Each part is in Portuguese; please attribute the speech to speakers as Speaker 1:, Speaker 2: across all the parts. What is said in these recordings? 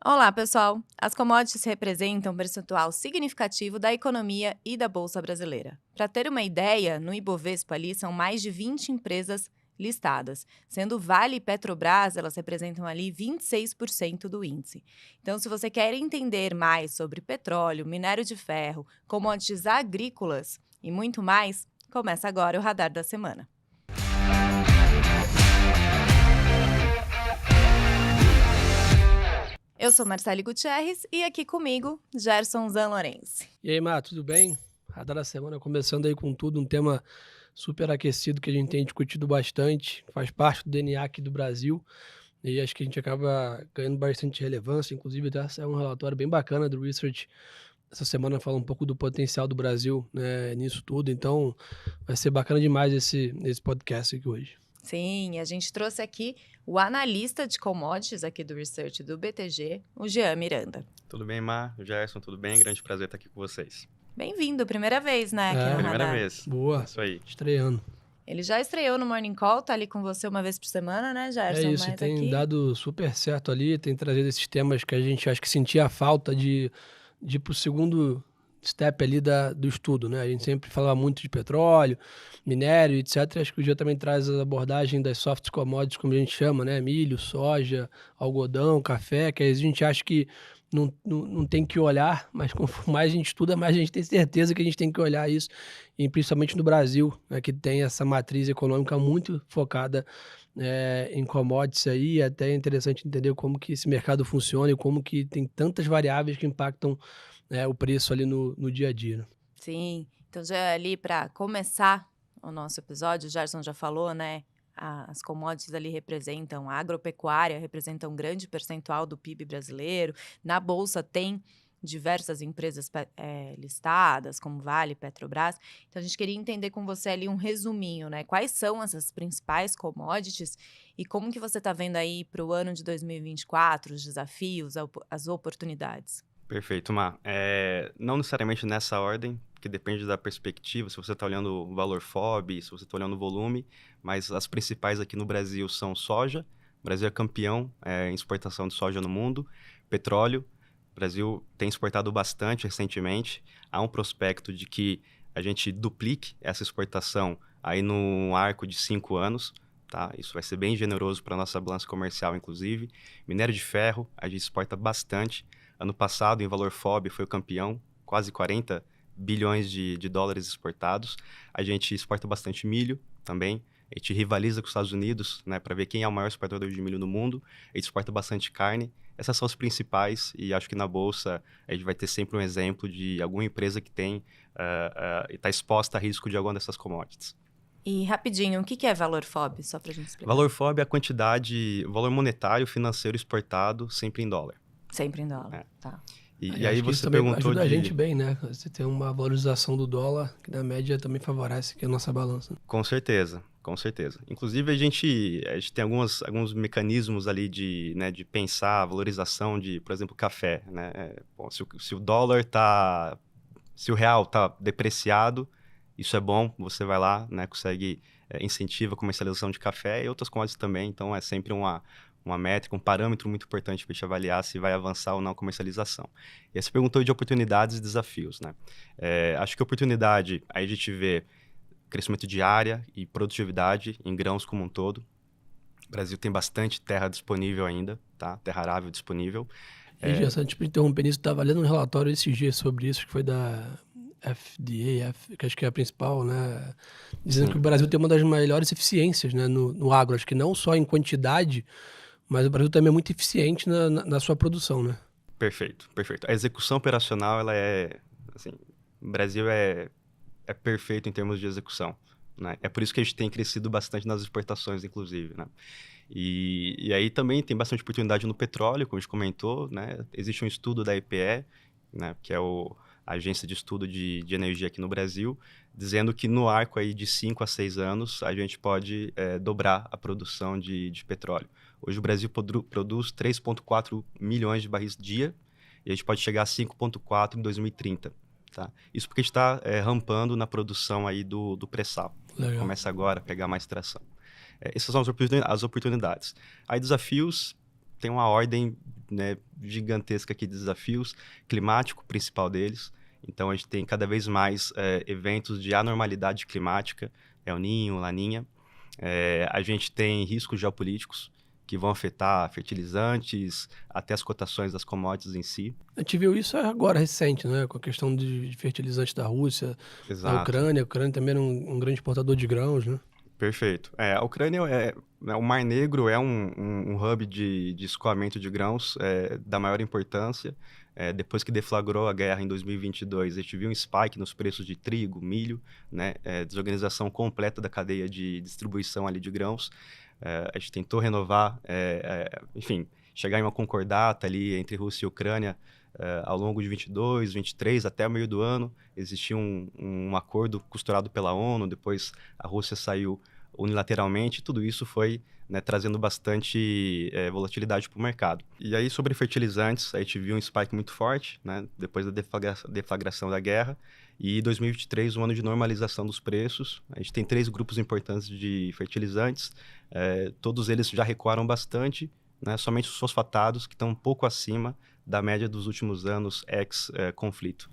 Speaker 1: Olá, pessoal! As commodities representam um percentual significativo da economia e da Bolsa Brasileira. Para ter uma ideia, no Ibovespa ali são mais de 20 empresas listadas, sendo Vale e Petrobras, elas representam ali 26% do índice. Então, se você quer entender mais sobre petróleo, minério de ferro, commodities agrícolas e muito mais, começa agora o Radar da Semana. Eu sou Marcele Gutierrez e aqui comigo, Gerson Zanlorenzi.
Speaker 2: E aí, Má, tudo bem? Radar da Semana começando aí com tudo, um tema super aquecido que a gente tem discutido bastante, faz parte do DNA aqui do Brasil e acho que a gente acaba ganhando bastante relevância, inclusive até saiu um relatório bem bacana do Research essa semana, fala um pouco do potencial do Brasil, né, nisso tudo, então vai ser bacana demais esse podcast aqui hoje.
Speaker 1: Sim, a gente trouxe aqui o analista de commodities aqui do Research do BTG, o Jean Miranda.
Speaker 3: Tudo bem, Mar? Gerson, tudo bem? Grande prazer estar aqui com vocês.
Speaker 1: Bem-vindo, primeira vez, né, aqui no
Speaker 3: Primeira
Speaker 1: Radar.
Speaker 3: vez.
Speaker 2: Boa,
Speaker 3: Isso aí.
Speaker 2: estreando.
Speaker 1: Ele já estreou no Morning Call, tá ali com você uma vez por semana, né, Gerson?
Speaker 2: É isso,
Speaker 1: Mas
Speaker 2: tem
Speaker 1: aqui...
Speaker 2: dado super certo ali, tem trazido esses temas que a gente acho que sentia falta de ir pro segundo step ali do estudo, né? A gente sempre falava muito de petróleo, minério, etc. Acho que o dia também traz a abordagem das soft commodities, como a gente chama, né? Milho, soja, algodão, café, que aí a gente acha que não tem que olhar, mas quanto mais a gente estuda, mais a gente tem certeza que a gente tem que olhar isso, e principalmente no Brasil, né, que tem essa matriz econômica muito focada em commodities aí. Até é interessante entender como que esse mercado funciona e como que tem tantas variáveis que impactam o preço ali no dia a dia. Né?
Speaker 1: Sim, então já ali para começar o nosso episódio, o Gerson já falou, né? As commodities ali representam, a agropecuária representa um grande percentual do PIB brasileiro. Na Bolsa tem diversas empresas listadas, como Vale, Petrobras. Então, a gente queria entender com você ali um resuminho, né? Quais são essas principais commodities e como que você está vendo aí para o ano de 2024, os desafios, as oportunidades?
Speaker 3: Perfeito, Mar. Não necessariamente nessa ordem, porque depende da perspectiva, se você está olhando o valor FOB, se você está olhando o volume, mas as principais aqui no Brasil são soja. O Brasil é campeão em exportação de soja no mundo. Petróleo. O Brasil tem exportado bastante recentemente. Há um prospecto de que a gente duplique essa exportação aí num arco de 5 anos. Tá? Isso vai ser bem generoso para a nossa balança comercial, inclusive. Minério de ferro, a gente exporta bastante. Ano passado, em valor FOB, foi o campeão, quase 40 bilhões de dólares exportados. A gente exporta bastante milho também. A gente rivaliza com os Estados Unidos, né, para ver quem é o maior exportador de milho no mundo. A gente exporta bastante carne. Essas são as principais, e acho que na Bolsa a gente vai ter sempre um exemplo de alguma empresa que tem e está exposta a risco de alguma dessas commodities.
Speaker 1: E rapidinho, o que é valor FOB, só para a gente explicar?
Speaker 3: Valor FOB é a quantidade, o valor monetário financeiro exportado sempre em dólar.
Speaker 1: Sempre em dólar, tá.
Speaker 3: E aí você
Speaker 2: também
Speaker 3: perguntou
Speaker 2: ajuda a gente bem, né? Você tem uma valorização do dólar que na média também favorece aqui a nossa balança.
Speaker 3: Com certeza, com certeza. Inclusive a gente tem alguns mecanismos ali de pensar a valorização de, por exemplo, café, né? Bom, se o dólar se o real tá depreciado, isso é bom, você vai lá, né? Consegue incentiva a comercialização de café e outras commodities também, então é sempre uma métrica, um parâmetro muito importante para a gente avaliar se vai avançar ou não a comercialização. E aí você perguntou de oportunidades e desafios, né? Acho que oportunidade, aí a gente vê crescimento de área e produtividade em grãos como um todo. O Brasil tem bastante terra disponível ainda, tá? Terra arável disponível.
Speaker 2: E Gerson, antes de interromper nisso, estava lendo um relatório esses dias sobre isso, que foi da FDA, que acho que é a principal, né? Dizendo que o Brasil tem uma das melhores eficiências, né, no agro. Acho que não só em quantidade, mas o Brasil também é muito eficiente na sua produção, né?
Speaker 3: Perfeito, perfeito. A execução operacional, ela assim, o Brasil é perfeito em termos de execução, né? É por isso que a gente tem crescido bastante nas exportações, inclusive, né? E aí também tem bastante oportunidade no petróleo, como a gente comentou, né? Existe um estudo da EPE, né, que é a agência de estudo de energia aqui no Brasil, dizendo que no arco aí de 5 a 6 anos a gente pode dobrar a produção de petróleo. Hoje o Brasil produz 3,4 milhões de barris dia e a gente pode chegar a 5,4 em 2030. Tá? Isso porque a gente está rampando na produção aí do pré-sal. Começa agora a pegar mais tração. Essas são as oportunidades. Aí desafios, tem uma ordem, né, gigantesca aqui de desafios, climático, principal deles. Então, a gente tem cada vez mais eventos de anormalidade climática, El Niño, Laninha. A gente tem riscos geopolíticos que vão afetar fertilizantes, até as cotações das commodities em si.
Speaker 2: A gente viu isso agora, recente, né? Com a questão de fertilizantes da Rússia, da
Speaker 3: Exato.
Speaker 2: Ucrânia. A Ucrânia também era um grande exportador de grãos, né?
Speaker 3: Perfeito. A Ucrânia, o Mar Negro é um hub de escoamento de grãos da maior importância. Depois que deflagrou a guerra em 2022, a gente viu um spike nos preços de trigo, milho, né? Desorganização completa da cadeia de distribuição ali de grãos. A gente tentou renovar, enfim, chegar em uma concordata ali entre Rússia e Ucrânia ao longo de 22, 23, até o meio do ano. Existia um acordo costurado pela ONU, depois a Rússia saiu unilateralmente, tudo isso foi, né, trazendo bastante volatilidade para o mercado. E aí, sobre fertilizantes, a gente viu um spike muito forte, né, depois da deflagração da guerra, e 2023, um ano de normalização dos preços. A gente tem 3 grupos importantes de fertilizantes, todos eles já recuaram bastante, né, somente os fosfatados, que estão um pouco acima da média dos últimos anos ex-conflito.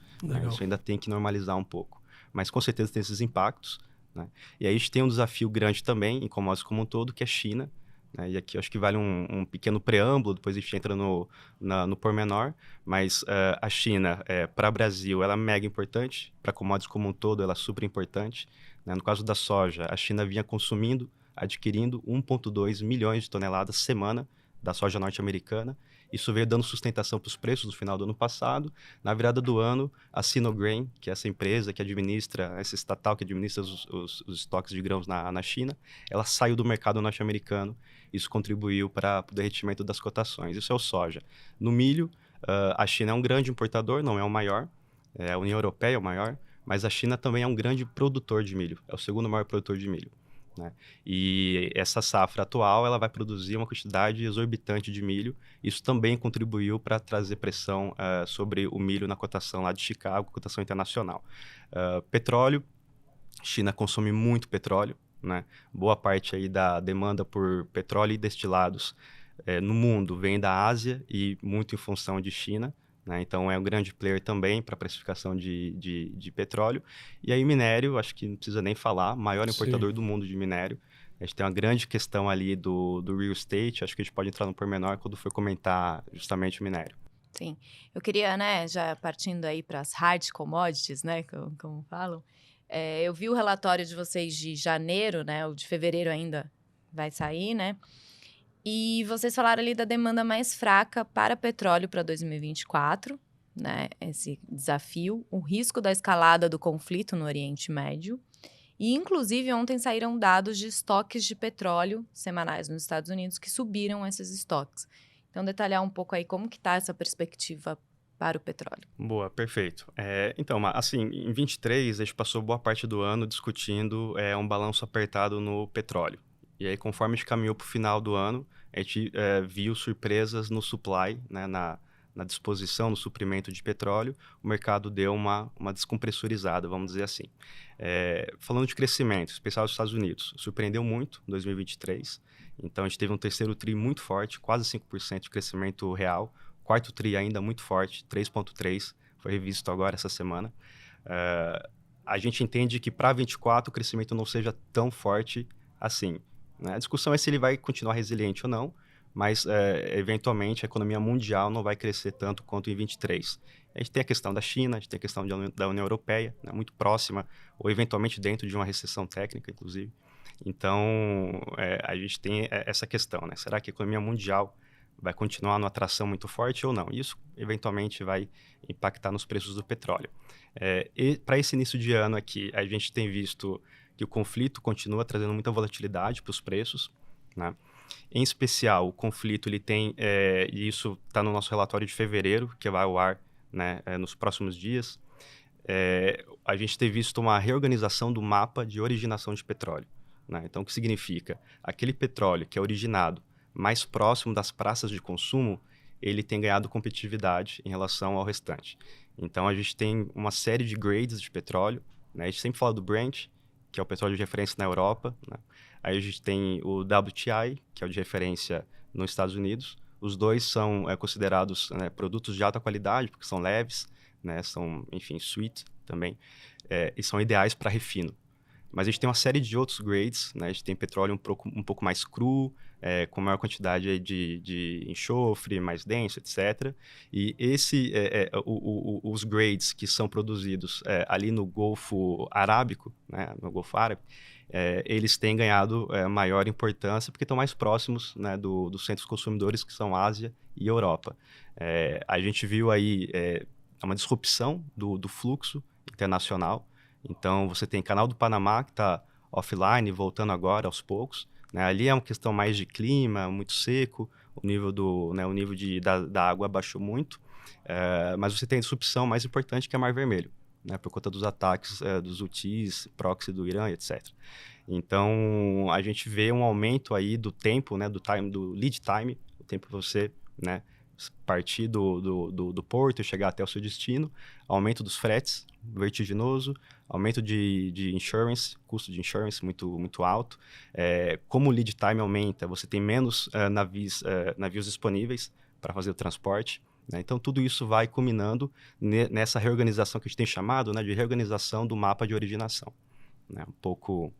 Speaker 3: Isso ainda tem que normalizar um pouco. Mas com certeza tem esses impactos, né? E aí a gente tem um desafio grande também, em commodities como um todo, que é a China. Né? E aqui eu acho que vale um pequeno preâmbulo, depois a gente entra no pormenor. Mas a China, para o Brasil, ela é mega importante. Para commodities como um todo, ela é super importante. Né? No caso da soja, a China vinha adquirindo 1,2 milhões de toneladas semana da soja norte-americana. Isso veio dando sustentação para os preços no final do ano passado. Na virada do ano, a Sinograin, que é essa empresa que administra, essa estatal que administra os estoques de grãos na China, ela saiu do mercado norte-americano. Isso contribuiu para o derretimento das cotações. Isso é o soja. No milho, a China é um grande importador, não é o maior. A União Europeia é o maior, mas a China também é um grande produtor de milho. É o segundo maior produtor de milho. Né? E essa safra atual ela vai produzir uma quantidade exorbitante de milho. Isso também contribuiu para trazer pressão sobre o milho na cotação lá de Chicago, cotação internacional. Petróleo, China consome muito petróleo, né? Boa parte aí da demanda por petróleo e destilados no mundo vem da Ásia e muito em função de China. Né? Então, é um grande player também para a precificação de petróleo. E aí, minério, acho que não precisa nem falar, maior importador Sim. do mundo de minério. A gente tem uma grande questão ali do real estate, acho que a gente pode entrar no pormenor quando for comentar justamente o minério.
Speaker 1: Sim, eu queria, né, já partindo aí para as hard commodities, né, como falam, eu vi o relatório de vocês de janeiro, né, o de fevereiro ainda vai sair, né, e vocês falaram ali da demanda mais fraca para petróleo para 2024, né? Esse desafio, o risco da escalada do conflito no Oriente Médio. E, inclusive, ontem saíram dados de estoques de petróleo semanais nos Estados Unidos que subiram esses estoques. Então, detalhar um pouco aí como que está essa perspectiva para o petróleo.
Speaker 3: Boa, perfeito. Então, assim, em 23, a gente passou boa parte do ano discutindo um balanço apertado no petróleo. E aí, conforme a gente caminhou para o final do ano, a gente viu surpresas no supply, né, na disposição, no suprimento de petróleo. O mercado deu uma descompressurizada, vamos dizer assim. Falando de crescimento, especial dos Estados Unidos, surpreendeu muito em 2023. Então, a gente teve um terceiro TRI muito forte, quase 5% de crescimento real. Quarto TRI ainda muito forte, 3,3%, foi revisto agora essa semana. A gente entende que para 2024 o crescimento não seja tão forte assim. A discussão é se ele vai continuar resiliente ou não, mas eventualmente a economia mundial não vai crescer tanto quanto em 23. A gente tem a questão da China, a gente tem a questão da União Europeia, né, muito próxima, ou eventualmente dentro de uma recessão técnica, inclusive. Então, a gente tem essa questão, né? Será que a economia mundial vai continuar numa atração muito forte ou não? Isso, eventualmente, vai impactar nos preços do petróleo. E para esse início de ano aqui, a gente tem visto que o conflito continua trazendo muita volatilidade para os preços, né? Em especial, o conflito ele tem, e isso está no nosso relatório de fevereiro, que vai ao ar, né, nos próximos dias, a gente tem visto uma reorganização do mapa de originação de petróleo. Né? Então, o que significa? Aquele petróleo que é originado mais próximo das praças de consumo, ele tem ganhado competitividade em relação ao restante. Então, a gente tem uma série de grades de petróleo, né? A gente sempre fala do Brent, que é o petróleo de referência na Europa, né? Aí a gente tem o WTI, que é o de referência nos Estados Unidos, Os dois são considerados, né, produtos de alta qualidade, porque são leves, né, são, enfim, sweet também, e são ideais para refino. Mas a gente tem uma série de outros grades, né? A gente tem petróleo um pouco mais cru, com maior quantidade aí de enxofre, mais denso, etc. E os grades que são produzidos ali no Golfo Arábico, né? No Golfo Árabe, eles têm ganhado maior importância porque estão mais próximos, né, dos centros consumidores, que são Ásia e Europa. A gente viu aí uma disrupção do fluxo internacional. Então, você tem Canal do Panamá, que está offline, voltando agora aos poucos. Né? Ali é uma questão mais de clima, muito seco, o nível, da água baixou muito. Mas você tem a disrupção mais importante, que é o Mar Vermelho, né? Por conta dos ataques dos Houthis, proxy do Irã, etc. Então, a gente vê um aumento aí do tempo, né? Do lead time, o tempo para você, né, partir do porto e chegar até o seu destino, aumento dos fretes vertiginoso, aumento de insurance, custo de insurance muito, muito alto. Como o lead time aumenta, você tem menos navios disponíveis para fazer o transporte. Né? Então, tudo isso vai culminando nessa reorganização que a gente tem chamado, né, de reorganização do mapa de originação. Né? Um pouco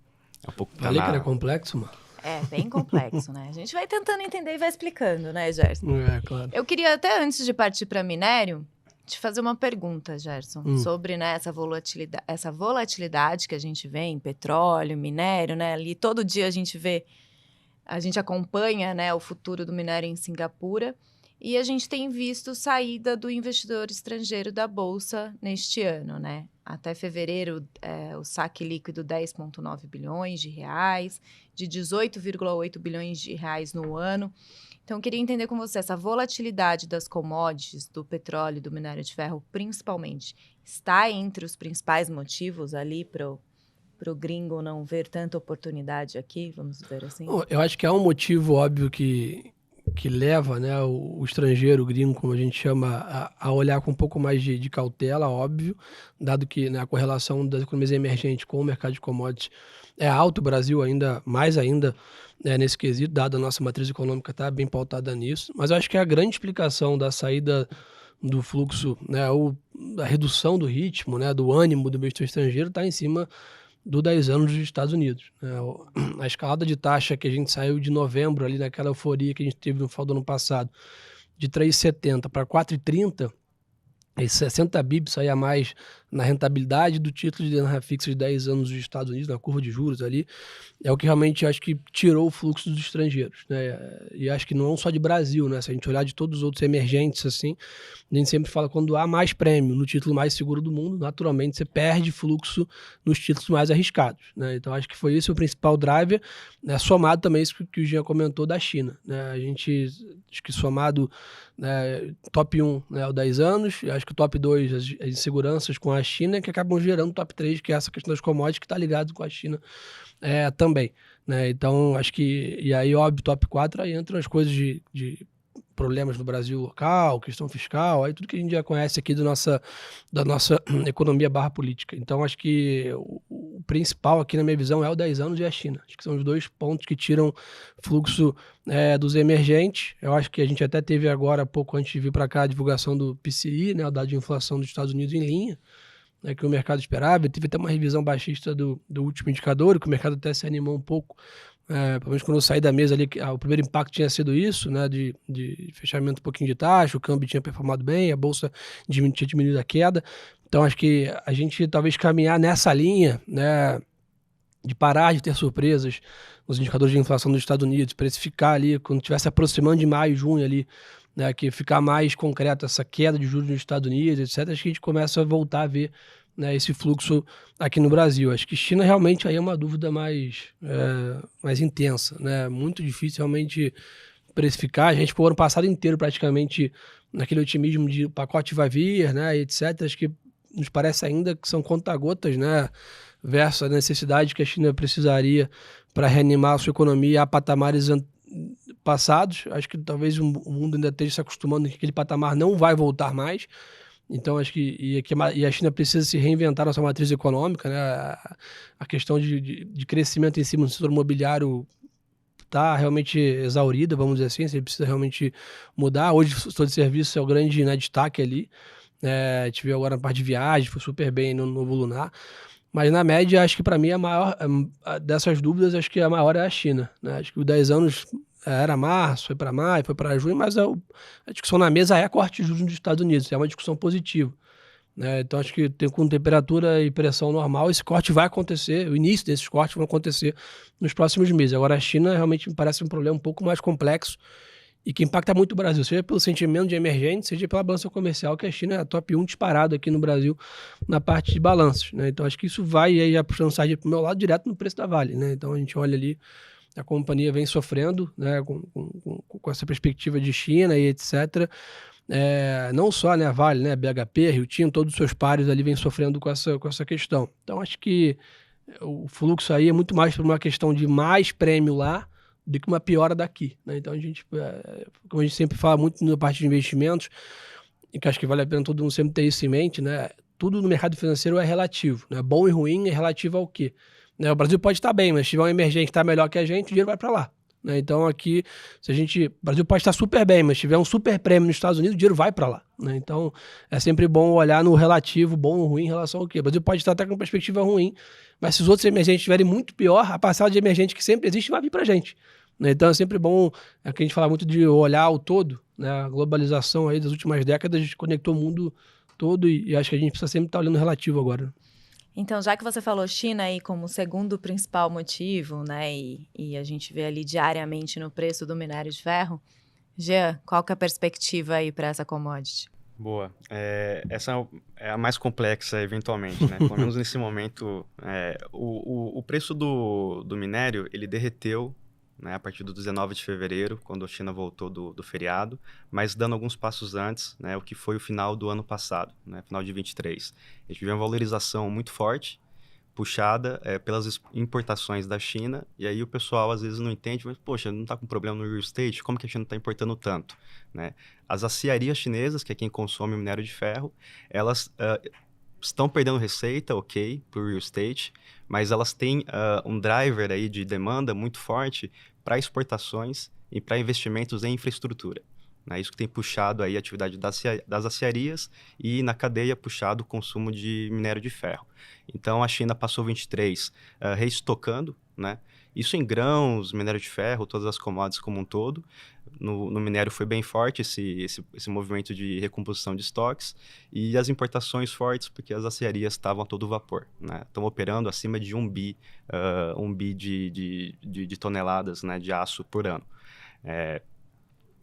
Speaker 2: Falei que era complexo, mano.
Speaker 1: Bem complexo, né? A gente vai tentando entender e vai explicando, né, Gerson?
Speaker 2: Claro.
Speaker 1: Eu queria, até antes de partir para minério, te fazer uma pergunta, Gerson, sobre, né, essa volatilidade que a gente vê em petróleo, minério, né? Ali todo dia a gente acompanha, né, o futuro do minério em Singapura, e a gente tem visto saída do investidor estrangeiro da Bolsa neste ano, né? Até fevereiro, o saque líquido 10,9 bilhões de reais, de 18,8 bilhões de reais no ano. Então, eu queria entender com você, essa volatilidade das commodities, do petróleo e do minério de ferro, principalmente, está entre os principais motivos ali para o gringo não ver tanta oportunidade aqui, vamos dizer assim?
Speaker 2: Eu acho que há um motivo óbvio que leva, né, o estrangeiro, o gringo, como a gente chama, a olhar com um pouco mais de cautela, óbvio, dado que, né, a correlação das economias emergentes com o mercado de commodities é alto. O Brasil mais ainda, nesse quesito, dado a nossa matriz econômica está bem pautada nisso. Mas eu acho que a grande explicação da saída do fluxo, né, ou da redução do ritmo, né, do ânimo do investidor estrangeiro, está em cima do 10 anos dos Estados Unidos. Né? A escalada de taxa que a gente saiu de novembro, ali naquela euforia que a gente teve no final do ano passado, de 3,70 para 4,30, e 60 bips aí a mais na rentabilidade do título de renda fixa de 10 anos dos Estados Unidos, na curva de juros ali, é o que realmente acho que tirou o fluxo dos estrangeiros, né? E acho que não só de Brasil, né? Se a gente olhar de todos os outros emergentes, assim, a gente sempre fala, quando há mais prêmio no título mais seguro do mundo, naturalmente você perde fluxo nos títulos mais arriscados, né? Então acho que foi esse o principal driver, né? Somado também isso que o Jean comentou da China, né? A gente, acho que somado, né, top 1, né, o 10 anos, acho que o top 2, as inseguranças com a China, que acabam gerando o top 3, que é essa questão das commodities, que está ligado com a China também, né? Então, acho que, e aí, óbvio, top 4, aí entram as coisas de problemas no Brasil local, questão fiscal, aí tudo que a gente já conhece aqui da nossa economia política. Então, acho que o principal aqui, na minha visão, é o 10 anos e a China. Acho que são os dois pontos que tiram fluxo dos emergentes. Eu acho que a gente até teve agora, pouco antes de vir para cá, a divulgação do PCI, né, o dado de inflação dos Estados Unidos em linha, né, que o mercado esperava. Teve até uma revisão baixista do último indicador, que o mercado até se animou um pouco. Pelo menos quando eu saí da mesa ali, o primeiro impacto tinha sido isso, né, de fechamento um pouquinho de taxa, o câmbio tinha performado bem, a bolsa tinha diminuído a queda. Então, acho que a gente talvez caminhar nessa linha, né, de parar de ter surpresas nos indicadores de inflação dos Estados Unidos, precificar ali, quando estiver se aproximando de maio, junho ali, né, que ficar mais concreto essa queda de juros nos Estados Unidos, etc., acho que a gente começa a voltar a ver, né, esse fluxo aqui no Brasil. Acho que China realmente aí é uma dúvida mais intensa, né? Muito difícil realmente precificar. A gente ficou o ano passado inteiro praticamente naquele otimismo de o pacote vai vir, né, etc. Acho que nos parece ainda que são conta-gotas, né, versus a necessidade que a China precisaria para reanimar a sua economia a patamares passados. Acho que talvez o mundo ainda esteja se acostumando que aquele patamar não vai voltar mais. Então, acho que a China precisa se reinventar na sua matriz econômica, né? A questão de crescimento em cima do setor imobiliário está realmente exaurida, vamos dizer assim, você precisa realmente mudar. Hoje o setor de serviço é o grande, né, destaque ali. A gente viu agora na parte de viagem, foi super bem no novo Lunar. Mas na média, acho que para mim a maior dessas dúvidas, acho que a maior é a China, né? Acho que os 10 anos era março, foi para maio, foi para junho, mas a discussão na mesa é corte de juros dos Estados Unidos, é uma discussão positiva, né? Então acho que com temperatura e pressão normal, esse corte vai acontecer, o início desses cortes vão acontecer nos próximos meses. Agora a China realmente me parece um problema um pouco mais complexo e que impacta muito o Brasil, seja pelo sentimento de emergente, seja pela balança comercial, que a China é a top 1 disparado aqui no Brasil na parte de balanços, né? Então acho que isso vai aí já puxando sardinha para o meu lado direto no preço da Vale, né? Então a gente olha ali, a companhia vem sofrendo, né, com essa perspectiva de China e etc. Não só, né, a Vale, né, BHP, Rio Tinto, todos os seus pares ali vêm sofrendo com essa questão. Então acho que o fluxo aí é muito mais por uma questão de mais prêmio lá do que uma piora daqui, né? Então a gente, como a gente sempre fala muito na parte de investimentos, e que acho que vale a pena todo mundo sempre ter isso em mente, né? Tudo no mercado financeiro é relativo, né? Bom e ruim é relativo ao quê? Né? O Brasil pode estar bem, mas se tiver um emergente que está melhor que a gente, o dinheiro vai para lá, né? Então aqui, o Brasil pode estar super bem, mas se tiver um super prêmio nos Estados Unidos, o dinheiro vai para lá, né? Então é sempre bom olhar no relativo, bom ou ruim em relação ao quê? O Brasil pode estar até com uma perspectiva ruim, mas se os outros emergentes estiverem muito pior, a parcela de emergente que sempre existe vai vir para a gente, né? Então é sempre bom, que a gente fala muito de olhar o todo, né? A globalização aí das últimas décadas conectou o mundo todo e acho que a gente precisa sempre estar olhando o relativo agora.
Speaker 1: Então, já que você falou China aí como segundo principal motivo, né, e a gente vê ali diariamente no preço do minério de ferro, Jean, qual que é a perspectiva aí para essa commodity?
Speaker 3: Boa. Essa é a mais complexa, eventualmente, né? Pelo menos nesse momento, o preço do minério, ele derreteu, né, a partir do 19 de fevereiro, quando a China voltou do feriado, mas dando alguns passos antes, né, o que foi o final do ano passado, né, final de 23. A gente viu uma valorização muito forte, puxada pelas importações da China, e aí o pessoal às vezes não entende, mas poxa, não está com problema no real estate, como que a China está importando tanto? Né? As aciarias chinesas, que é quem consome minério de ferro, elas estão perdendo receita, ok, para o real estate, mas elas têm um driver aí de demanda muito forte para exportações e para investimentos em infraestrutura. Né? Isso que tem puxado aí a atividade das aciarias e na cadeia puxado o consumo de minério de ferro. Então a China passou 23 reestocando, né? Isso em grãos, minério de ferro, todas as commodities como um todo. No minério foi bem forte esse movimento de recomposição de estoques e as importações fortes porque as aciarias estavam a todo vapor, né? Estão operando acima de 1 bi de toneladas, né, de aço por ano.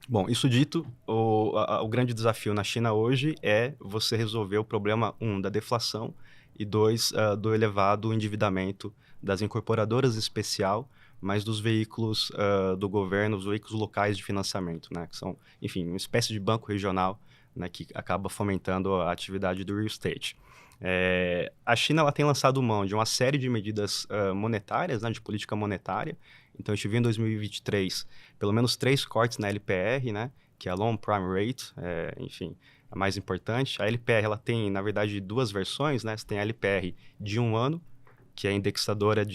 Speaker 3: Bom, isso dito, o grande desafio na China hoje é você resolver o problema, da deflação e 2, do elevado endividamento das incorporadoras em especial, mas dos veículos do governo, os veículos locais de financiamento, né, que são, enfim, uma espécie de banco regional, né, que acaba fomentando a atividade do real estate. A China ela tem lançado mão de uma série de medidas monetárias, né, de política monetária. Então, a gente viu em 2023 pelo menos 3 cortes na LPR, né, que é a Long Prime Rate, enfim, a mais importante. A LPR ela tem, na verdade, 2 versões, né? Você tem a LPR de 1 ano, que é a indexadora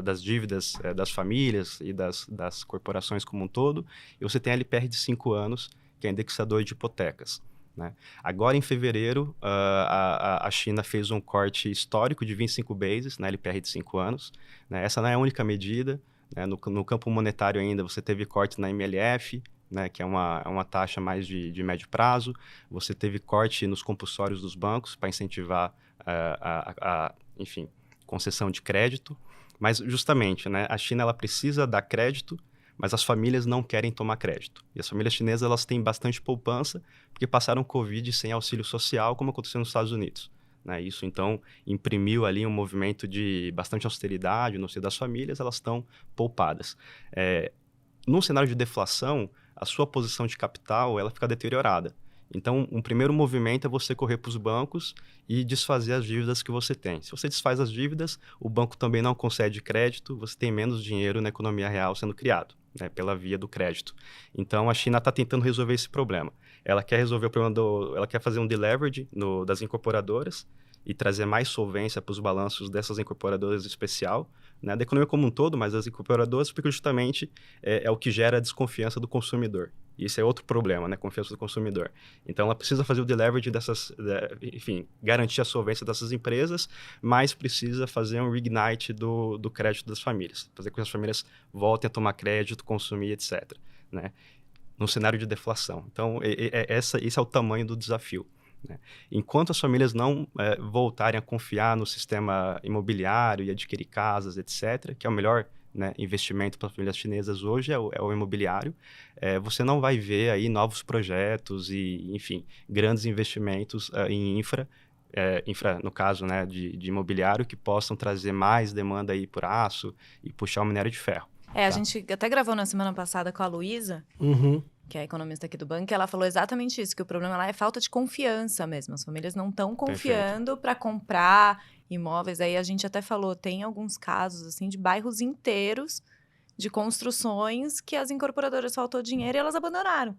Speaker 3: das dívidas das famílias e das corporações como um todo, e você tem a LPR de 5 anos, que é indexador de hipotecas. Né? Agora, em fevereiro, a China fez um corte histórico de 25 bases na LPR de 5 anos. Né? Essa não é a única medida. Né? No campo monetário ainda, você teve corte na MLF, né? Que é uma taxa mais de médio prazo. Você teve corte nos compulsórios dos bancos para incentivar, enfim, concessão de crédito. Mas, justamente, né? A China ela precisa dar crédito, mas as famílias não querem tomar crédito. E as famílias chinesas elas têm bastante poupança, porque passaram Covid sem auxílio social, como aconteceu nos Estados Unidos. Né? Isso, então, imprimiu ali um movimento de bastante austeridade no seio das famílias, elas estão poupadas. Num cenário de deflação, a sua posição de capital ela fica deteriorada. Então, um primeiro movimento é você correr para os bancos e desfazer as dívidas que você tem. Se você desfaz as dívidas, o banco também não concede crédito, você tem menos dinheiro na economia real sendo criado, né, pela via do crédito. Então, a China está tentando resolver esse problema. Ela quer resolver o problema ela quer fazer um deleverage das incorporadoras e trazer mais solvência para os balanços dessas incorporadoras em especial, né, da economia como um todo, mas das incorporadoras, porque justamente é o que gera a desconfiança do consumidor. Isso é outro problema, né? Confiança do consumidor. Então, ela precisa fazer o deleverage enfim, garantir a solvência dessas empresas, mas precisa fazer um reignite do crédito das famílias. Fazer com que as famílias voltem a tomar crédito, consumir, etc. Né? Num cenário de deflação. Então, esse é o tamanho do desafio. Né? Enquanto as famílias não voltarem a confiar no sistema imobiliário e adquirir casas, etc., que é o melhor, né, investimento para as famílias chinesas hoje é o imobiliário, você não vai ver aí novos projetos e, enfim, grandes investimentos em infra, no caso, né, de imobiliário, que possam trazer mais demanda aí por aço e puxar o minério de ferro.
Speaker 1: A gente até gravou na semana passada com a Luísa, que é a economista aqui do banco, e ela falou exatamente isso, que o problema lá é falta de confiança mesmo. As famílias não estão confiando para comprar imóveis. Aí a gente até falou, tem alguns casos assim de bairros inteiros de construções que as incorporadoras faltou dinheiro e elas abandonaram.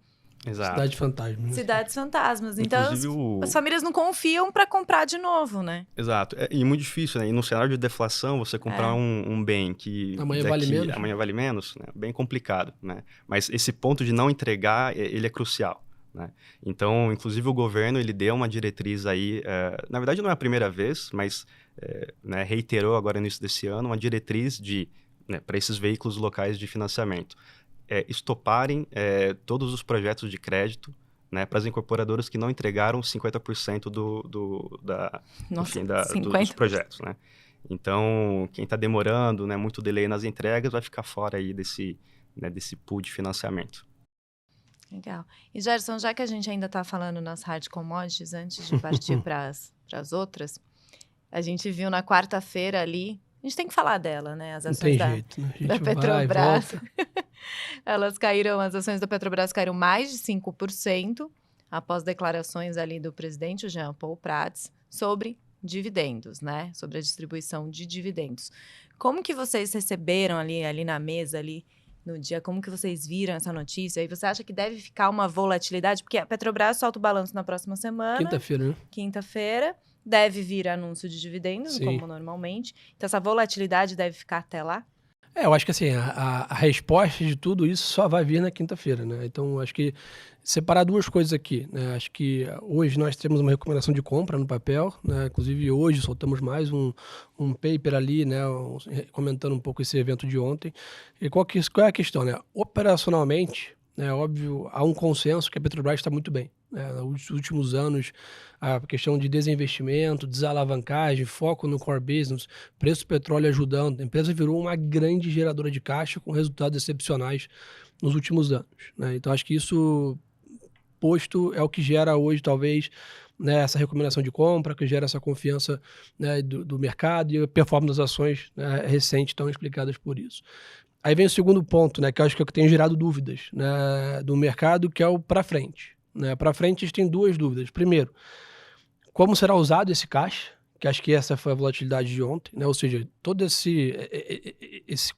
Speaker 3: Exato.
Speaker 2: Cidade fantasma.
Speaker 1: Cidades fantasmas. Então, as famílias não confiam para comprar de novo, né?
Speaker 3: Exato. E muito difícil, né? E num cenário de deflação, você comprar um bem que...
Speaker 2: Amanhã vale menos.
Speaker 3: Amanhã vale menos, né? Bem complicado, né? Mas esse ponto de não entregar, ele é crucial, né? Então, inclusive, o governo, ele deu uma diretriz aí... na verdade, não é a primeira vez, mas né, reiterou agora no início desse ano uma diretriz para esses veículos locais de financiamento. Estoparem todos os projetos de crédito, né, para as incorporadoras que não entregaram 50% dos projetos. Né? Então, quem está demorando, né, muito delay nas entregas, vai ficar fora aí desse pool de financiamento.
Speaker 1: Legal. E, Gerson, já que a gente ainda está falando nas hard commodities, antes de partir para as outras, a gente viu na quarta-feira ali, a gente tem que falar dela, né? As ações da Petrobras. Elas caíram, as ações da Petrobras caíram mais de 5% após declarações ali do presidente, o Jean Paul Prats, sobre dividendos, né? Sobre a distribuição de dividendos. Como que vocês receberam ali na mesa, ali no dia, como que vocês viram essa notícia? E você acha que deve ficar uma volatilidade? Porque a Petrobras solta o balanço na próxima semana.
Speaker 2: Quinta-feira, né?
Speaker 1: Quinta-feira. Deve vir anúncio de dividendos,
Speaker 2: Sim,
Speaker 1: como normalmente. Então, essa volatilidade deve ficar até lá?
Speaker 2: Eu acho que assim, a resposta de tudo isso só vai vir na quinta-feira, né? Então, acho que separar duas coisas aqui, né? Acho que hoje nós temos uma recomendação de compra no papel, né? Inclusive hoje soltamos mais um paper ali, né? Comentando um pouco esse evento de ontem. E qual é a questão, né? Operacionalmente, né? Óbvio, há um consenso que a Petrobras está muito bem. Nos últimos anos, a questão de desinvestimento, desalavancagem, foco no core business, preço do petróleo ajudando. A empresa virou uma grande geradora de caixa com resultados excepcionais nos últimos anos. Né? Então, acho que isso posto é o que gera hoje, talvez, né, essa recomendação de compra, que gera essa confiança, né, do mercado e a performance das ações, né, recentes estão explicadas por isso. Aí vem o segundo ponto, né, que eu acho que é o que tem gerado dúvidas, né, do mercado, que é o para frente. Né? Para frente, a gente tem duas dúvidas. Primeiro, como será usado esse caixa? Que acho que essa foi a volatilidade de ontem, né? Ou seja, todo esse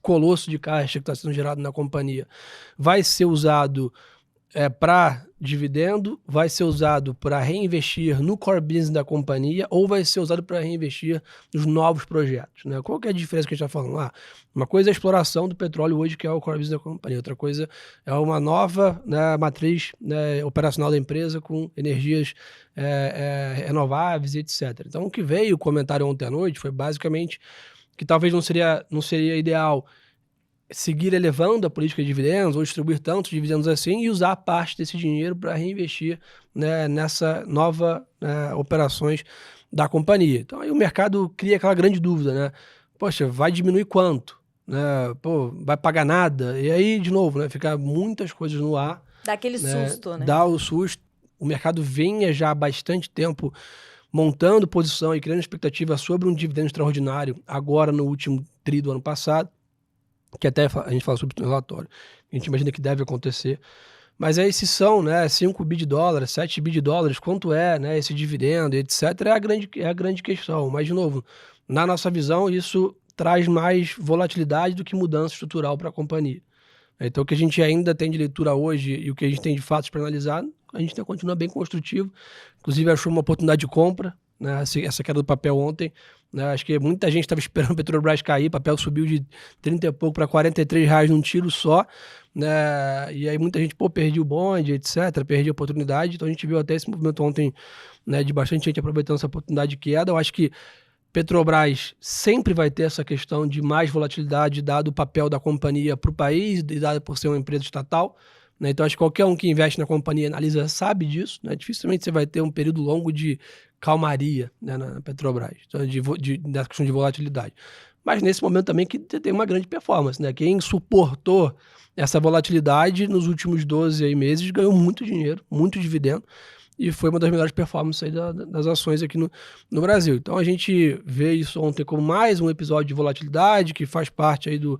Speaker 2: colosso de caixa que está sendo gerado na companhia vai ser usado para dividendo, vai ser usado para reinvestir no core business da companhia ou vai ser usado para reinvestir nos novos projetos, né? Qual que é a diferença que a gente está falando? Uma coisa é a exploração do petróleo hoje, que é o core business da companhia. Outra coisa é uma nova, né, matriz, né, operacional da empresa com energias renováveis e etc. Então, o que veio o comentário ontem à noite foi basicamente que talvez não seria ideal seguir elevando a política de dividendos ou distribuir tantos dividendos assim e usar parte desse dinheiro para reinvestir, né, nessa nova operações da companhia. Então aí o mercado cria aquela grande dúvida, né? Poxa, vai diminuir quanto? Né? Pô, vai pagar nada? E aí, de novo, né, fica muitas coisas no ar.
Speaker 1: Dá aquele susto, né?
Speaker 2: Dá o susto. O mercado vinha já há bastante tempo montando posição e criando expectativa sobre um dividendo extraordinário agora no último tri do ano passado, que até a gente fala sobre o relatório, a gente imagina que deve acontecer, mas aí se são, né, 5 bi de dólares, 7 bi de dólares, quanto é, né, esse dividendo, etc., é a grande questão. Mas, de novo, na nossa visão, isso traz mais volatilidade do que mudança estrutural para a companhia. Então, o que a gente ainda tem de leitura hoje e o que a gente tem de fatos para analisar, a gente continua bem construtivo, inclusive achou uma oportunidade de compra, né? Essa queda do papel ontem, né? Acho que muita gente estava esperando o Petrobras cair, o papel subiu de 30 e pouco para R$ 43 num tiro só, né? E aí muita gente, perdi o bonde, etc., perdi a oportunidade. Então a gente viu até esse movimento ontem, né, de bastante gente aproveitando essa oportunidade de queda. Eu acho que Petrobras sempre vai ter essa questão de mais volatilidade, dado o papel da companhia para o país, e dado por ser uma empresa estatal, né? Então, acho que qualquer um que investe na companhia, analisa, sabe disso, né? Dificilmente você vai ter um período longo de calmaria, né, na Petrobras, então, da questão de volatilidade. Mas nesse momento também que tem uma grande performance, né? Quem suportou essa volatilidade nos últimos 12 aí meses ganhou muito dinheiro, muito dividendo, e foi uma das melhores performances aí das ações aqui no Brasil. Então a gente vê isso ontem como mais um episódio de volatilidade, que faz parte aí do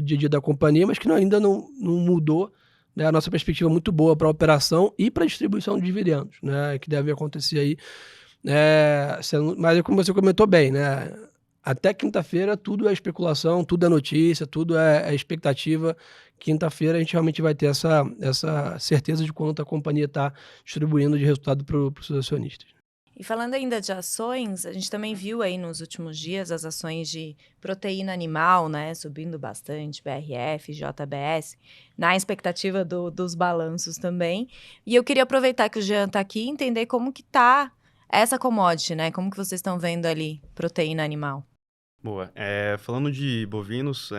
Speaker 2: dia a dia da companhia, mas que ainda não mudou, né, a nossa perspectiva muito boa para a operação e para a distribuição de dividendos, né, que deve acontecer aí. Mas como você comentou bem, né, até quinta-feira tudo é especulação, tudo é notícia, tudo é expectativa. Quinta-feira a gente realmente vai ter essa certeza de quanto a companhia está distribuindo de resultado para os seus acionistas.
Speaker 1: E falando ainda de ações, a gente também viu aí nos últimos dias as ações de proteína animal, né, subindo bastante, BRF, JBS, na expectativa dos balanços também. E eu queria aproveitar que o Jean está aqui e entender como que tá essa commodity, né? Como que vocês estão vendo ali proteína animal?
Speaker 3: Boa. Falando de bovinos,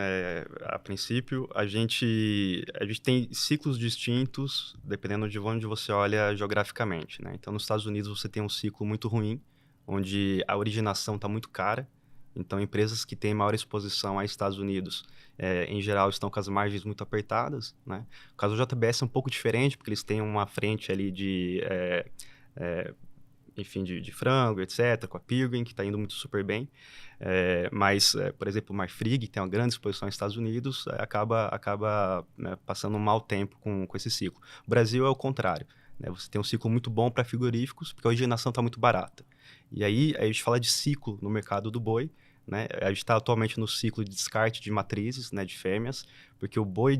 Speaker 3: a princípio, a gente tem ciclos distintos, dependendo de onde você olha geograficamente, né? Então, nos Estados Unidos, você tem um ciclo muito ruim, onde a originação está muito cara. Então, empresas que têm maior exposição aos Estados Unidos, em geral, estão com as margens muito apertadas, né? O caso do JBS é um pouco diferente, porque eles têm uma frente ali de frango, etc., com a Pilgrim, que está indo muito super bem. Por exemplo, o Marfrig, que tem uma grande exposição aos Estados Unidos, acaba né, passando um mau tempo com esse ciclo. O Brasil é o contrário, né? Você tem um ciclo muito bom para frigoríficos, porque a originação está muito barata. E aí a gente fala de ciclo no mercado do boi, né? A gente está atualmente no ciclo de descarte de matrizes, né, de fêmeas, porque o boi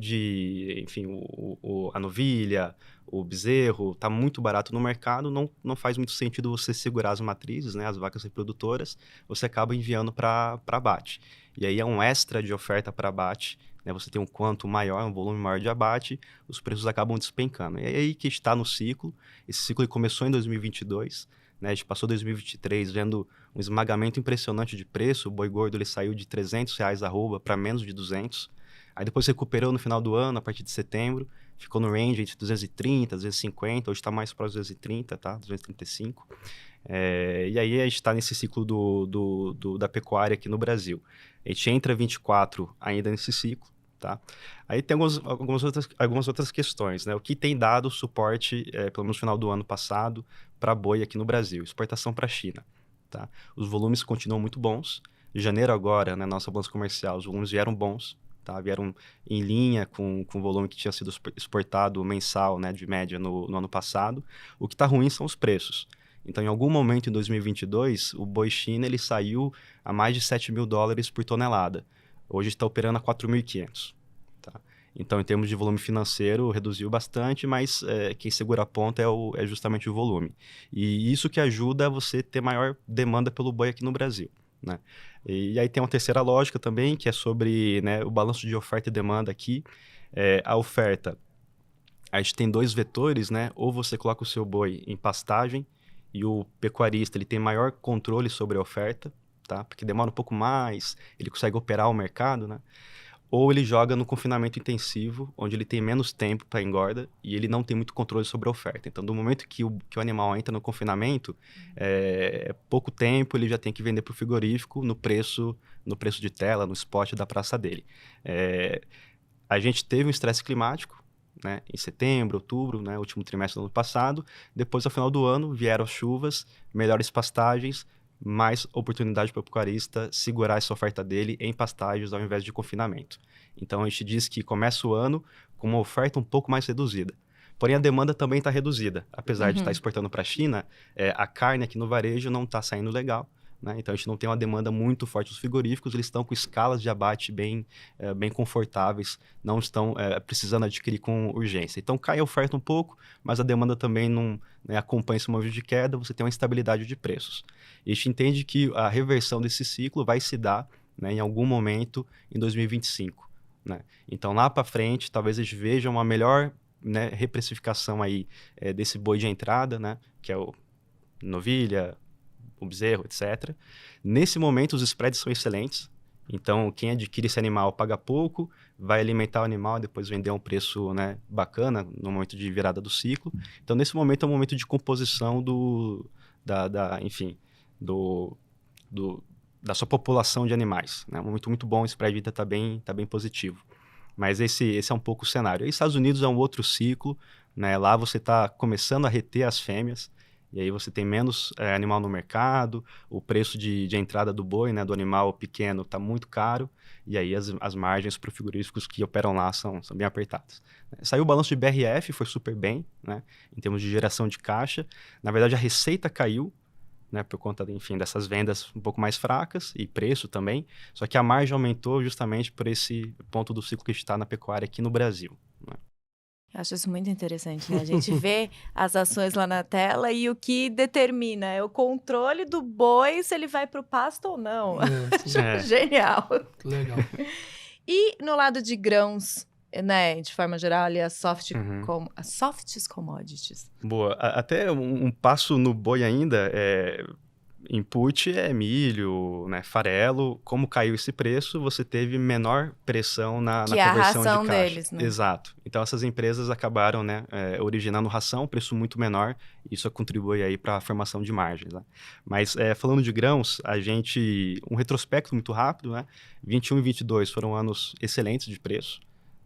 Speaker 3: a novilha, o bezerro, está muito barato no mercado, não faz muito sentido você segurar as matrizes, né, as vacas reprodutoras, você acaba enviando para abate. E aí é um extra de oferta para abate, né, você tem um quanto maior, um volume maior de abate, os preços acabam despencando. E é aí que está no ciclo, esse ciclo começou em 2022, né, a gente passou 2023 vendo um esmagamento impressionante de preço, o boi gordo ele saiu de R$300 arroba para menos de 200. Aí depois recuperou no final do ano, a partir de setembro, ficou no range entre 230, 250, hoje está mais para os 230, tá? 235. E aí a gente está nesse ciclo da pecuária aqui no Brasil. A gente entra 24 ainda nesse ciclo, tá? Aí tem algumas outras questões, né? O que tem dado suporte, pelo menos no final do ano passado, para boi aqui no Brasil? Exportação para a China, tá? Os volumes continuam muito bons. Em janeiro agora, na nossa balança comercial, os volumes vieram bons, tá? Vieram em linha com o volume que tinha sido exportado mensal, né, de média no ano passado. O que está ruim são os preços. Então, em algum momento em 2022, o boi China ele saiu a mais de $7.000 por tonelada. Hoje está operando a 4.500. Tá? Então, em termos de volume financeiro, reduziu bastante, mas quem segura a ponta é justamente o volume. E isso que ajuda você ter maior demanda pelo boi aqui no Brasil, né? E aí tem uma terceira lógica também, que é sobre, né, o balanço de oferta e demanda aqui. A oferta, a gente tem dois vetores, né? Ou você coloca o seu boi em pastagem e o pecuarista ele tem maior controle sobre a oferta, tá? Porque demora um pouco mais, ele consegue operar o mercado, né? Ou ele joga no confinamento intensivo, onde ele tem menos tempo para engorda e ele não tem muito controle sobre a oferta. Então, do momento que o animal entra no confinamento, pouco tempo ele já tem que vender para o frigorífico no preço de tela, no spot da praça dele. A gente teve um estresse climático, né, em setembro, outubro, né, último trimestre do ano passado. Depois, ao final do ano, vieram as chuvas, melhores pastagens, mais oportunidade para o pecuarista segurar essa oferta dele em pastagens ao invés de confinamento. Então, a gente diz que começa o ano com uma oferta um pouco mais reduzida. Porém, a demanda também está reduzida. Apesar de estar exportando para a China, a carne aqui no varejo não está saindo legal, né? Então a gente não tem uma demanda muito forte dos frigoríficos, eles estão com escalas de abate bem confortáveis, não estão precisando adquirir com urgência. Então cai a oferta um pouco, mas a demanda também não, né, acompanha esse movimento de queda, você tem uma estabilidade de preços. E a gente entende que a reversão desse ciclo vai se dar, né, em algum momento em 2025. Né? Então lá para frente, talvez a gente veja uma melhor, né, reprecificação aí desse boi de entrada, né, que é o novilha, o bezerro, etc. Nesse momento, os spreads são excelentes. Então, quem adquire esse animal paga pouco, vai alimentar o animal e depois vender a um preço, né, bacana no momento de virada do ciclo. Então, nesse momento é um momento de composição enfim, da sua população de animais. Né? Um momento muito bom, o spread ainda está bem positivo. Mas esse é um pouco o cenário. E Estados Unidos é um outro ciclo, né? Lá você está começando a reter as fêmeas, e aí você tem menos animal no mercado, o preço de entrada do boi, né, do animal pequeno, está muito caro, e aí as margens para os frigoríficos que operam lá são bem apertadas. Saiu o balanço de BRF, foi super bem, né, em termos de geração de caixa. Na verdade, a receita caiu, né, por conta, enfim, dessas vendas um pouco mais fracas e preço também, só que a margem aumentou justamente por esse ponto do ciclo que está na pecuária aqui no Brasil. Né?
Speaker 1: Eu acho isso muito interessante, né? A gente vê as ações lá na tela e o que determina é o controle do boi, se ele vai para o pasto ou não. Genial.
Speaker 2: Legal.
Speaker 1: E no lado de grãos, né? De forma geral, ali as softs commodities.
Speaker 3: Boa. Até um passo no boi ainda, input é milho, né, farelo. Como caiu esse preço, você teve menor pressão na
Speaker 1: Que é a
Speaker 3: conversão
Speaker 1: ração
Speaker 3: de caixa.
Speaker 1: deles, né?
Speaker 3: Exato. Então essas empresas acabaram, né, originando ração, preço muito menor. Isso contribui aí para a formação de margens. Né? Mas falando de grãos, um retrospecto muito rápido, né? 21 e 22 foram anos excelentes de preço.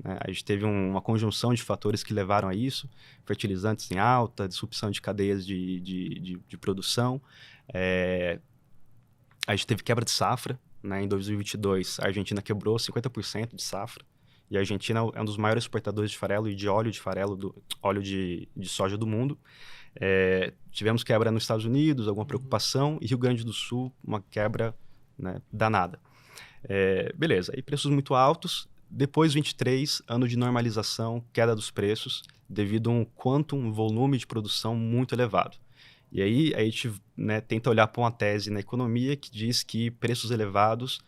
Speaker 3: Né? A gente teve uma conjunção de fatores que levaram a isso, fertilizantes em alta, disrupção de cadeias de produção. A gente teve quebra de safra, né? Em 2022, a Argentina quebrou 50% de safra, e a Argentina é um dos maiores exportadores de farelo e de óleo de farelo, óleo de soja do mundo. Tivemos quebra nos Estados Unidos, alguma preocupação, e Rio Grande do Sul, uma quebra, né, danada. Beleza, aí preços muito altos. Depois, 23, ano de normalização, queda dos preços, devido a um volume de produção muito elevado. E aí a gente, né, tenta olhar para uma tese na economia que diz que preços elevados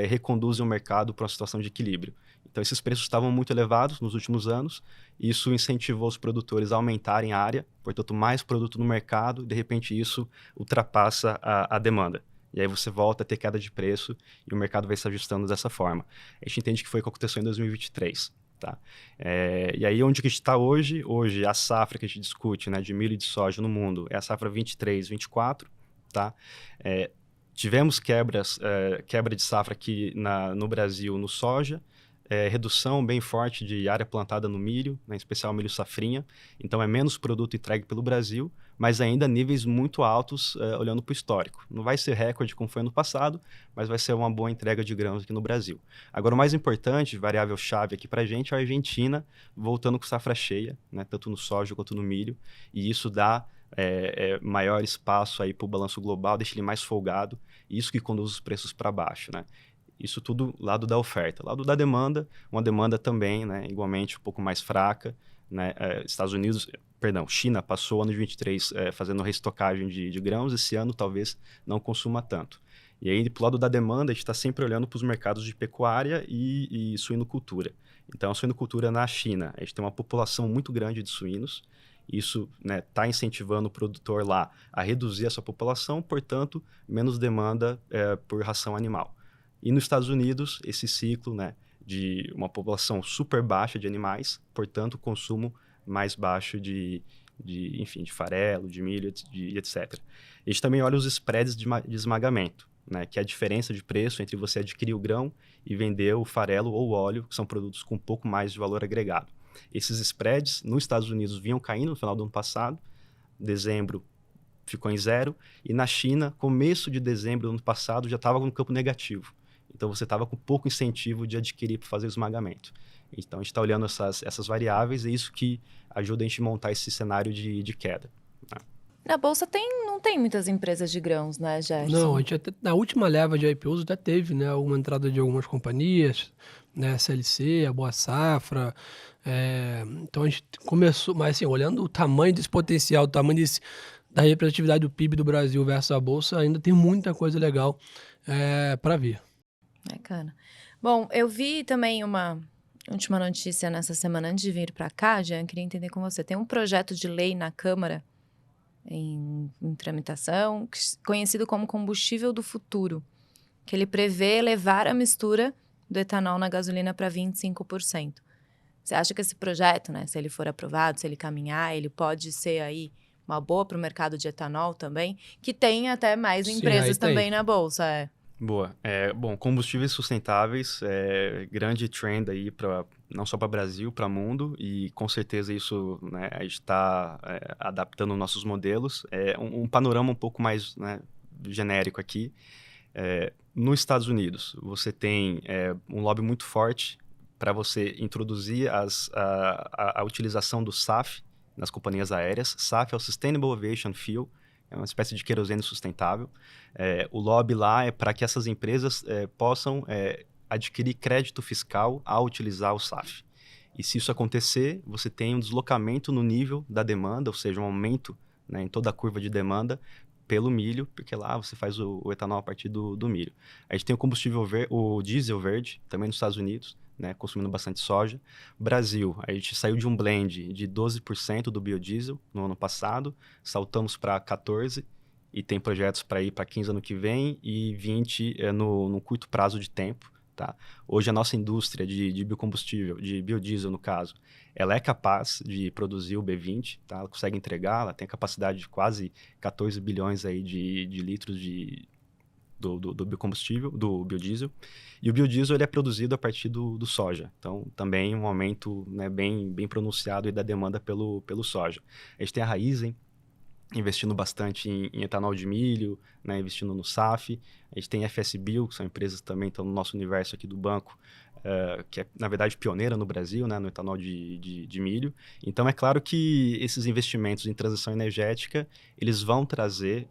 Speaker 3: reconduzem o mercado para uma situação de equilíbrio. Então, esses preços estavam muito elevados nos últimos anos, e isso incentivou os produtores a aumentarem a área, portanto, mais produto no mercado, e de repente isso ultrapassa a demanda. E aí você volta a ter queda de preço e o mercado vai se ajustando dessa forma. A gente entende que foi o que aconteceu em 2023. Tá? E aí onde que a gente está hoje? Hoje a safra que a gente discute, né, de milho e de soja no mundo é a safra 23, 24. Tá? Tivemos quebra de safra aqui no Brasil no soja, redução bem forte de área plantada no milho, né, em especial milho safrinha. Então é menos produto entregue pelo Brasil, mas ainda níveis muito altos olhando para o histórico. Não vai ser recorde como foi ano passado, mas vai ser uma boa entrega de grãos aqui no Brasil. Agora, o mais importante, variável-chave aqui para a gente, é a Argentina voltando com safra cheia, né, tanto no soja quanto no milho, e isso dá maior espaço aí para o balanço global, deixa ele mais folgado, e isso que conduz os preços para baixo. Né? Isso tudo lado da oferta. Lado da demanda, uma demanda também, né, igualmente um pouco mais fraca. Né? China passou o ano de 23 fazendo reestocagem de grãos, esse ano talvez não consuma tanto. E aí, pro lado da demanda, a gente está sempre olhando para os mercados de pecuária e suinocultura. Então, a suinocultura na China, a gente tem uma população muito grande de suínos, isso está incentivando o produtor lá a reduzir essa população, portanto, menos demanda por ração animal. E nos Estados Unidos, esse ciclo, né, de uma população super baixa de animais, portanto, consumo mais baixo de farelo, de milho, etc. A gente também olha os spreads de esmagamento, né, que é a diferença de preço entre você adquirir o grão e vender o farelo ou o óleo, que são produtos com um pouco mais de valor agregado. Esses spreads, nos Estados Unidos, vinham caindo no final do ano passado, dezembro ficou em 0, e na China, começo de dezembro do ano passado, já estava no campo negativo. Então, você estava com pouco incentivo de adquirir para fazer o esmagamento. Então, a gente está olhando essas variáveis e é isso que ajuda a gente a montar esse cenário de queda. Né?
Speaker 1: Na Bolsa não tem muitas empresas de grãos, né, Gerson?
Speaker 2: Não, a gente na última leva de IPOs até teve, né, uma entrada de algumas companhias, né, a CLC, a Boa Safra, então a gente começou, mas assim, olhando o tamanho desse potencial, o tamanho da representatividade do PIB do Brasil versus a Bolsa, ainda tem muita coisa legal para vir.
Speaker 1: Bacana. Bom, eu vi também uma última notícia nessa semana antes de vir para cá, Jean, queria entender com você. Tem um projeto de lei na Câmara em tramitação, conhecido como combustível do futuro, que ele prevê elevar a mistura do etanol na gasolina para 25%. Você acha que esse projeto, né, se ele for aprovado, se ele caminhar, ele pode ser aí uma boa para o mercado de etanol também, que tem até mais empresas também na Bolsa,
Speaker 3: Boa. Bom, combustíveis sustentáveis é grande trend aí não só para o Brasil, para o mundo, e com certeza isso, né, a gente está adaptando nossos modelos. Um panorama um pouco mais, né, genérico aqui. Nos Estados Unidos, você tem um lobby muito forte para você introduzir a utilização do SAF nas companhias aéreas. SAF é o Sustainable Aviation Fuel, é uma espécie de querosene sustentável. O lobby lá é para que essas empresas possam adquirir crédito fiscal ao utilizar o SAF. E se isso acontecer, você tem um deslocamento no nível da demanda, ou seja, um aumento, né, em toda a curva de demanda pelo milho, porque lá você faz o etanol a partir do milho. A gente tem o combustível o diesel verde, também nos Estados Unidos, né, consumindo bastante soja. Brasil, a gente saiu de um blend de 12% do biodiesel no ano passado, saltamos para 14%, e tem projetos para ir para 15% ano que vem e 20% no curto prazo de tempo. Tá? Hoje a nossa indústria de biocombustível, de biodiesel no caso, ela é capaz de produzir o B20, tá? Ela consegue entregar, ela tem capacidade de quase 14 bilhões aí de litros do biocombustível, do biodiesel. E o biodiesel ele é produzido a partir do soja. Então, também um aumento, né, bem pronunciado aí da demanda pelo soja. A gente tem a Raízen investindo bastante em etanol de milho, né, investindo no SAF. A gente tem a FS Bio, que são empresas que também estão no nosso universo aqui do banco, que é, na verdade, pioneira no Brasil, né, no etanol de milho. Então, é claro que esses investimentos em transição energética, eles vão trazer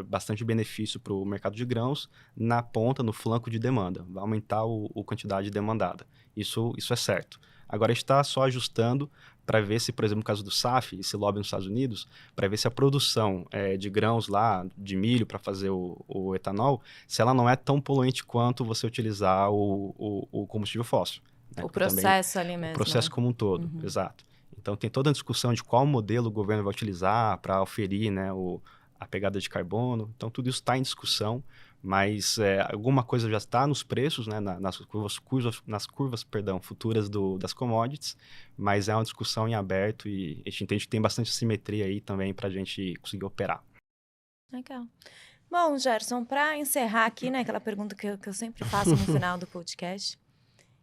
Speaker 3: bastante benefício para o mercado de grãos na ponta, no flanco de demanda. Vai aumentar a quantidade demandada. Isso é certo. Agora, a gente está só ajustando para ver se, por exemplo, no caso do SAF, esse lobby nos Estados Unidos, para ver se a produção de grãos lá, de milho para fazer o etanol, se ela não é tão poluente quanto você utilizar o combustível fóssil. Né?
Speaker 1: O processo ali mesmo.
Speaker 3: O processo como um todo, exato. Então, tem toda a discussão de qual modelo o governo vai utilizar para oferir, né, a pegada de carbono. Então, tudo isso está em discussão, mas alguma coisa já está nos preços, né, nas curvas futuras das commodities, mas é uma discussão em aberto e a gente entende que tem bastante simetria aí também para a gente conseguir operar.
Speaker 1: Legal. Bom, Gerson, para encerrar aqui, né, aquela pergunta que eu sempre faço no final do podcast,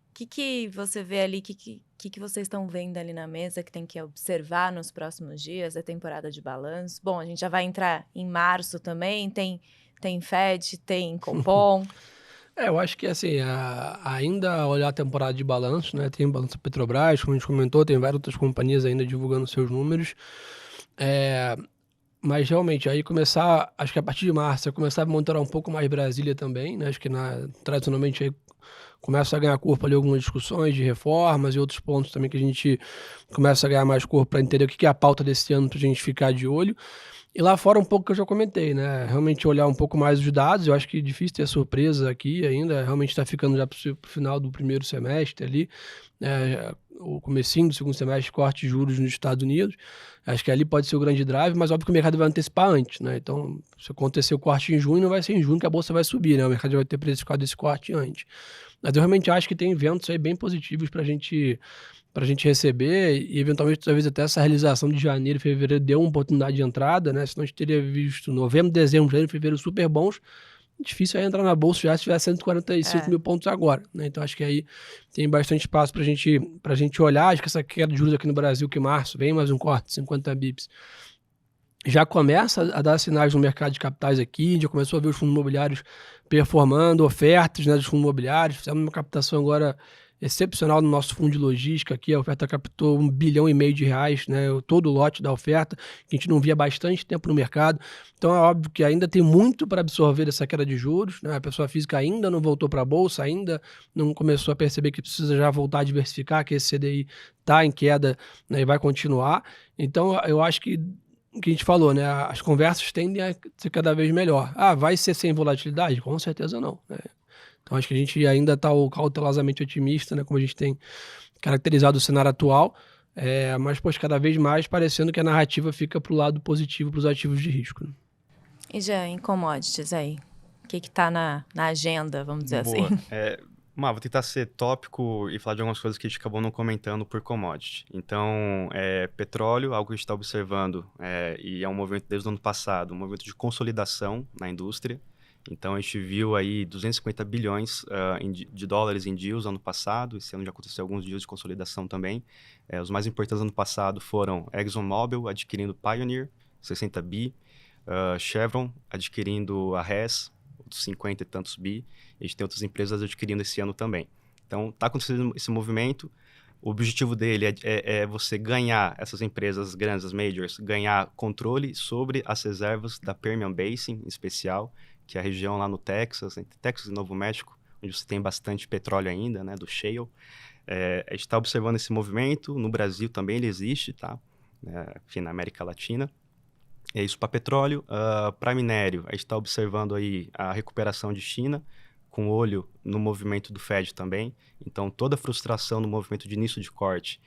Speaker 1: o que você vê ali, o que vocês estão vendo ali na mesa que tem que observar nos próximos dias, a temporada de balanço? Bom, a gente já vai entrar em março também, tem FED, tem Copom.
Speaker 2: Eu acho que, assim, ainda olhar a temporada de balanço, né? Tem balanço Petrobras, como a gente comentou, tem várias outras companhias ainda divulgando seus números. Mas, realmente, aí começar, acho que a partir de março, começar a monitorar um pouco mais Brasília também, né? Acho que, tradicionalmente, aí começa a ganhar corpo ali algumas discussões de reformas e outros pontos também que a gente começa a ganhar mais corpo para entender o que é a pauta desse ano para a gente ficar de olho. E lá fora um pouco que eu já comentei, né? Realmente olhar um pouco mais os dados, eu acho que é difícil ter surpresa aqui ainda, realmente está ficando já para o final do primeiro semestre ali, o comecinho do segundo semestre, corte de juros nos Estados Unidos, acho que ali pode ser o grande drive, mas óbvio que o mercado vai antecipar antes, né? Então, se acontecer o corte em junho, não vai ser em junho que a bolsa vai subir, né? O mercado já vai ter precificado esse corte antes. Mas eu realmente acho que tem eventos aí bem positivos para a gente receber e, eventualmente, talvez até essa realização de janeiro e fevereiro deu uma oportunidade de entrada, né? Senão a gente teria visto novembro, dezembro, janeiro e fevereiro super bons. Difícil aí entrar na bolsa já se tiver 145 mil pontos agora, né? Então, acho que aí tem bastante espaço pra gente olhar. Acho que essa queda de juros aqui no Brasil, que em março vem mais um corte de 50 bips, já começa a dar sinais no mercado de capitais aqui, já começou a ver os fundos imobiliários performando, ofertas, né, dos fundos imobiliários. Fizemos uma captação agora excepcional no nosso fundo de logística aqui. A oferta captou R$1,5 bilhão, né? Todo o lote da oferta, que a gente não via há bastante tempo no mercado. Então é óbvio que ainda tem muito para absorver dessa queda de juros, né? A pessoa física ainda não voltou para a bolsa, ainda não começou a perceber que precisa já voltar a diversificar, que esse CDI está em queda, né, e vai continuar. Então eu acho que o que a gente falou, né? As conversas tendem a ser cada vez melhor. Vai ser sem volatilidade? Com certeza não, né? Então acho que a gente ainda está cautelosamente otimista, né? Como a gente tem caracterizado o cenário atual, mas cada vez mais parecendo que a narrativa fica para o lado positivo para os ativos de risco, né?
Speaker 1: E já em commodities aí? O que está na agenda, vamos dizer
Speaker 3: Boa.
Speaker 1: assim?
Speaker 3: Vou tentar ser tópico e falar de algumas coisas que a gente acabou não comentando por commodity. Então, petróleo, algo que a gente está observando, e é um movimento desde o ano passado, um movimento de consolidação na indústria. Então, a gente viu aí 250 bilhões de dólares em deals ano passado. Esse ano já aconteceu alguns deals de consolidação também. Os mais importantes ano passado foram ExxonMobil adquirindo Pioneer, 60 bi. Chevron adquirindo a Hess, outros 50 e tantos bi. A gente tem outras empresas adquirindo esse ano também. Então, está acontecendo esse movimento. O objetivo dele é você ganhar, essas empresas grandes, as majors, ganhar controle sobre as reservas da Permian Basin, em especial, que é a região lá no Texas, entre Texas e Novo México, onde você tem bastante petróleo ainda, né, do shale. A gente está observando esse movimento. No Brasil também ele existe, tá? Enfim, na América Latina. É isso para petróleo. Para minério, a gente está observando aí a recuperação de China, com olho no movimento do Fed também. Então, toda a frustração no movimento de início de corte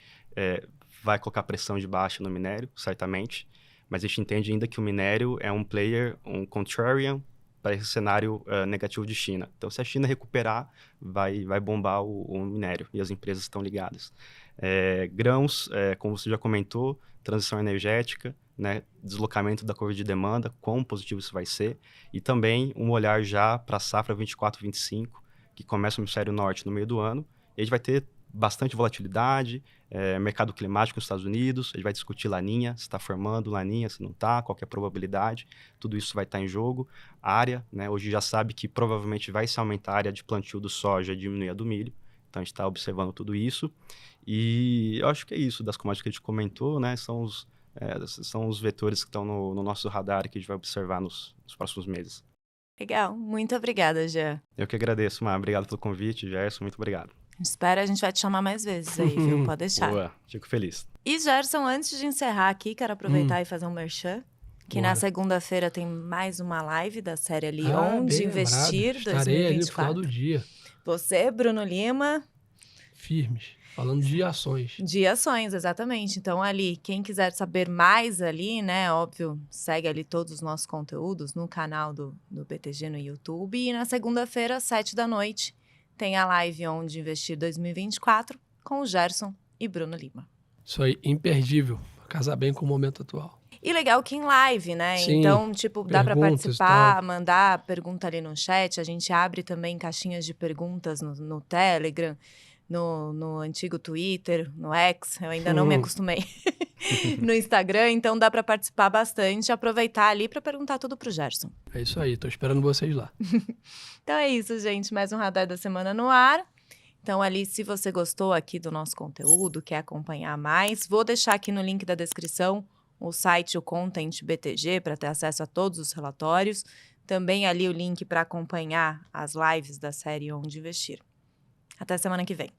Speaker 3: vai colocar pressão de baixa no minério, certamente. Mas a gente entende ainda que o minério é um player, um contrarian, para esse cenário negativo de China. Então, se a China recuperar, vai bombar o minério, e as empresas estão ligadas. Grãos, como você já comentou, transição energética, né, deslocamento da curva de demanda, quão positivo isso vai ser, e também um olhar já para a safra 24-25, que começa no hemisfério norte no meio do ano, e a gente vai ter bastante volatilidade, mercado climático nos Estados Unidos, a gente vai discutir laninha, se está formando laninha, se não está, qual que é a probabilidade, tudo isso vai estar em jogo. A área, né, hoje já sabe que provavelmente vai se aumentar a área de plantio do soja e diminuir a do milho, então a gente está observando tudo isso, e eu acho que é isso das commodities que a gente comentou, né, são os vetores que estão no nosso radar que a gente vai observar nos próximos meses.
Speaker 1: Legal, muito obrigada, Jean.
Speaker 3: Eu que agradeço, Mar. Obrigado pelo convite, Gerson, muito obrigado.
Speaker 1: Espero, a gente vai te chamar mais vezes aí, viu? Pode deixar.
Speaker 3: Boa, fico feliz.
Speaker 1: E, Gerson, antes de encerrar aqui, quero aproveitar e fazer um merchan. Que
Speaker 2: Bora.
Speaker 1: Na segunda-feira tem mais uma live da série ali,
Speaker 2: Onde
Speaker 1: Onde Investir,
Speaker 2: Estarei
Speaker 1: 2024.
Speaker 2: ali no final do dia.
Speaker 1: Você, Bruno Lima.
Speaker 2: Firmes. Falando de ações.
Speaker 1: De ações, exatamente. Então, ali, quem quiser saber mais ali, né, óbvio, segue ali todos os nossos conteúdos no canal do BTG no YouTube. E na segunda-feira, às 7h, tem a live Onde Investir 2024 com o Gerson e Bruno Lima.
Speaker 2: Isso aí, imperdível. Casar bem com o momento atual.
Speaker 1: E legal que em live, né?
Speaker 2: Sim,
Speaker 1: então, dá para
Speaker 2: perguntas
Speaker 1: participar, mandar pergunta ali no chat. A gente abre também caixinhas de perguntas no Telegram, no antigo Twitter, no X. Eu ainda não me acostumei. No Instagram. Então, dá para participar bastante. Aproveitar ali para perguntar tudo pro Gerson.
Speaker 2: É isso aí, tô esperando vocês lá.
Speaker 1: Então é isso, gente. Mais um Radar da Semana no ar. Então, ali, se você gostou aqui do nosso conteúdo, quer acompanhar mais, vou deixar aqui no link da descrição o site, o Content BTG, para ter acesso a todos os relatórios. Também ali o link para acompanhar as lives da série Onde Investir. Até semana que vem.